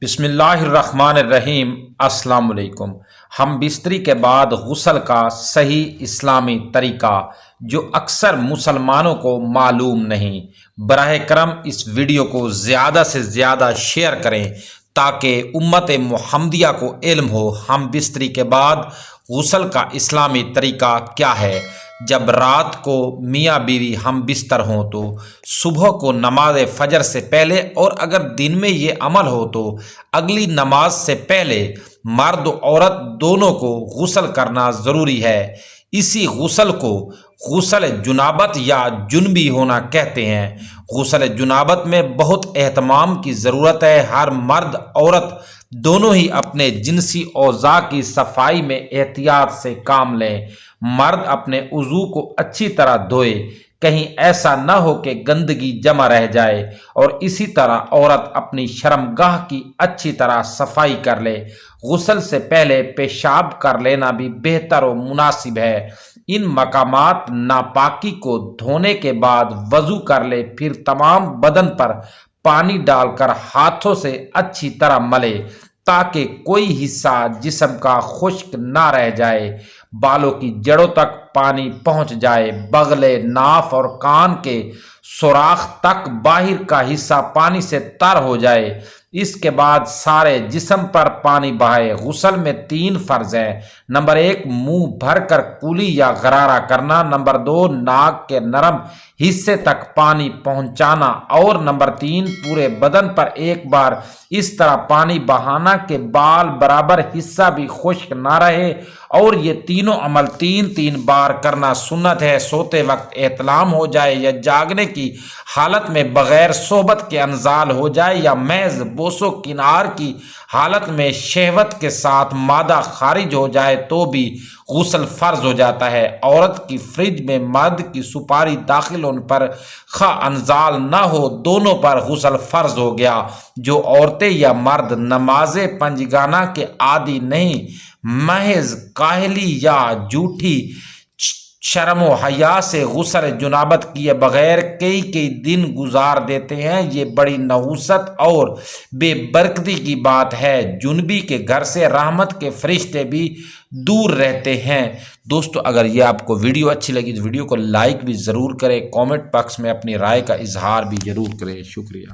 بسم اللہ الرحمن الرحیم۔ السلام علیکم۔ ہم بستری کے بعد غسل کا صحیح اسلامی طریقہ جو اکثر مسلمانوں کو معلوم نہیں، براہ کرم اس ویڈیو کو زیادہ سے زیادہ شیئر کریں تاکہ امت محمدیہ کو علم ہو ہم بستری کے بعد غسل کا اسلامی طریقہ کیا ہے۔ جب رات کو میاں بیوی ہم بستر ہوں تو صبح کو نماز فجر سے پہلے، اور اگر دن میں یہ عمل ہو تو اگلی نماز سے پہلے مرد و عورت دونوں کو غسل کرنا ضروری ہے۔ اسی غسل کو غسل جنابت یا جنبی ہونا کہتے ہیں۔ غسل جنابت میں بہت اہتمام کی ضرورت ہے۔ ہر مرد عورت دونوں ہی اپنے جنسی اعضاء کی صفائی میں احتیاط سے کام لیں۔ مرد اپنے عضو کو اچھی طرح دھوئے، کہیں ایسا نہ ہو کہ گندگی جمع رہ جائے، اور اسی طرح عورت اپنی شرمگاہ کی اچھی طرح صفائی کر لے۔ غسل سے پہلے پیشاب کر لینا بھی بہتر و مناسب ہے۔ ان مقامات ناپاکی کو دھونے کے بعد وضو کر لے، پھر تمام بدن پر پانی ڈال کر ہاتھوں سے اچھی طرح ملے تاکہ کوئی حصہ جسم کا خشک نہ رہ جائے۔ بالوں کی جڑوں تک پانی پہنچ جائے، بغلے، ناف اور کان کے سوراخ تک باہر کا حصہ پانی سے تر ہو جائے۔ اس کے بعد سارے جسم پر پانی بہائے۔ غسل میں 3 فرض ہیں۔ نمبر 1 منہ بھر کر کولی یا غرارہ کرنا، نمبر 2 ناک کے نرم حصے تک پانی پہنچانا، اور نمبر 3 پورے بدن پر ایک بار اس طرح پانی بہانا کہ بال برابر حصہ بھی خشک نہ رہے، اور یہ تینوں عمل 3 بار کرنا سنت ہے۔ سوتے وقت احتلام ہو جائے یا جاگنے کی حالت میں بغیر صحبت کے انزال ہو جائے، یا محض بوس و کنار کی حالت میں شہوت کے ساتھ مادہ خارج ہو جائے تو بھی غسل فرض ہو جاتا ہے۔ عورت کی فرج میں مرد کی سپاری داخل ہونے پر خواہ انزال نہ ہو، دونوں پر غسل فرض ہو گیا۔ جو عورتیں یا مرد نماز پنجگانہ کے عادی نہیں، محض کاہلی یا جھوٹی شرم و حیا سے غسل جنابت کیے بغیر کئی دن گزار دیتے ہیں، یہ بڑی نحوست اور بے برکتی کی بات ہے۔ جنبی کے گھر سے رحمت کے فرشتے بھی دور رہتے ہیں۔ دوستو، اگر یہ آپ کو ویڈیو اچھی لگی تو ویڈیو کو لائک بھی ضرور کریں، کامنٹ باکس میں اپنی رائے کا اظہار بھی ضرور کریں۔ شکریہ۔